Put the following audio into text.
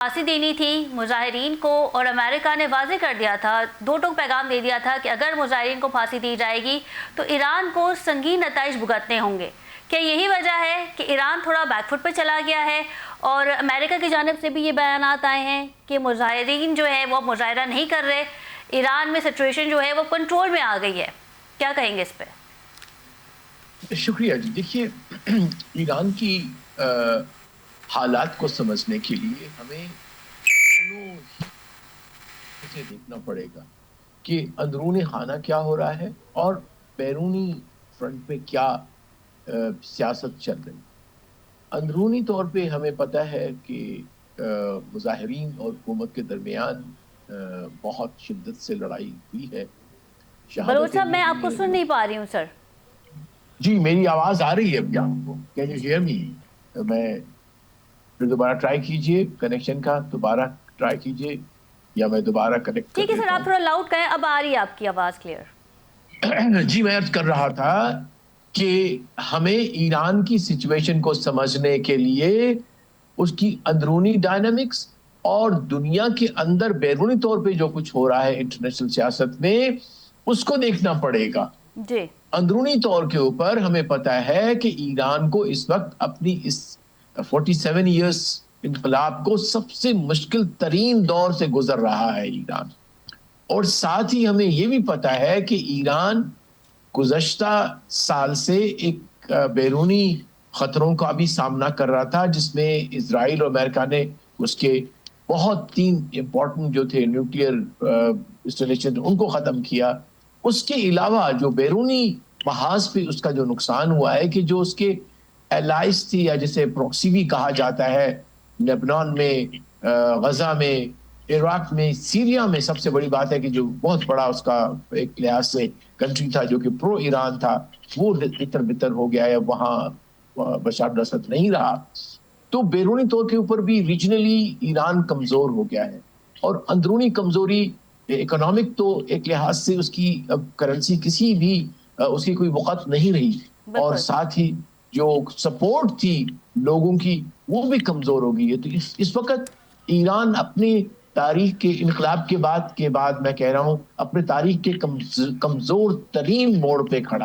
پھانسی دینی تھی مظاہرین کو، اور امریکہ نے واضح کر دیا تھا، دو ٹوک پیغام دے دیا تھا کہ اگر مظاہرین کو پھانسی دی جائے گی تو ایران کو سنگین نتائج بھگتنے ہوں گے۔ کیا یہی وجہ ہے کہ ایران تھوڑا بیک فٹ پہ چلا گیا ہے؟ اور امریکہ کی جانب سے بھی یہ بیانات آئے ہیں کہ مظاہرین جو ہے وہ مظاہرہ نہیں کر رہے، ایران میں سچویشن جو ہے وہ کنٹرول میں آ گئی ہے۔ کیا کہیں گے اس پہ؟ شکریہ جی۔ دیکھیے، ایران کی حالات کو سمجھنے کے لیے ہمیں دونوں سے دیکھنا پڑے گا کہ اندرونی خانہ کیا ہو رہا ہے اور بیرونی فرنٹ پہ کیا سیاست چل رہی ہے۔ اندرونی طور پہ ہمیں پتہ ہے کہ مظاہرین اور حکومت کے درمیان بہت شدت سے لڑائی ہوئی ہے۔ بلوچ صاحب، میں آپ کو سن نہیں پا رہی ہوں سر۔ جی، میری آواز آ رہی ہے اب کیا آپ کو؟ Can you hear me? میں پھر دوبارہ ٹرائی کیجئے، کنیکشن کا دوبارہ ٹرائی کیجئے، یا میں دوبارہ کنیکٹ کر ٹھیک ہے سر، دیتا آپ تھوڑا لاؤڈ کہیں، اب آ رہی ہے آپ کی آواز کلیئر۔ ہوں۔ جی، میں عرض کر رہا تھا کہ ہمیں ایران کی سچویشن کو سمجھنے کے لیے اس کی اندرونی ڈائنامکس اور دنیا کے اندر بیرونی طور پہ جو کچھ ہو رہا ہے انٹرنیشنل سیاست میں، اس کو دیکھنا پڑے گا۔ جی، اندرونی طور کے اوپر ہمیں پتہ ہے کہ ایران کو اس وقت اپنی اس 47 ایئرس انقلاب کو سب سے مشکل ترین دور سے گزر رہا ہے ایران، اور ساتھ ہی ہمیں یہ بھی پتہ ہے کہ ایران گزشتہ سال سے ایک بیرونی خطروں کا بھی سامنا کر رہا تھا، جس میں اسرائیل اور امریکہ نے اس کے بہت 3 امپورٹنٹ جو تھے نیوکلیئر انسٹالیشن ان کو ختم کیا۔ اس کے علاوہ جو بیرونی محاذ پہ اس کا جو نقصان ہوا ہے کہ جو اس کے الائز تھی، یا جسے پروکسی بھی کہا جاتا ہے، لبنان میں، غزہ میں، عراق میں، سیریا میں، سب سے بڑی بات ہے کہ جو بہت بڑا اس کا ایک لحاظ سے کنٹری تھا جو کہ پرو ایران تھا، وہ تتر بتر ہو گیا ہے، وہاں بشار الاسد نہیں رہا۔ تو بیرونی طور کے اوپر بھی ریجنلی ایران کمزور ہو گیا ہے، اور اندرونی کمزوری اکنامک تو ایک لحاظ سے اس کی کرنسی کسی بھی اس کی کوئی وقت نہیں رہی، اور ساتھ ہی جو سپورٹ تھی لوگوں کی وہ بھی کمزور ہو گئی ہے۔ تو اس وقت ایران اپنی تاریخ کے انقلاب کے بعد میں کہہ رہا ہوں، اپنے تاریخ کے کمزور ترین موڑ پہ کھڑا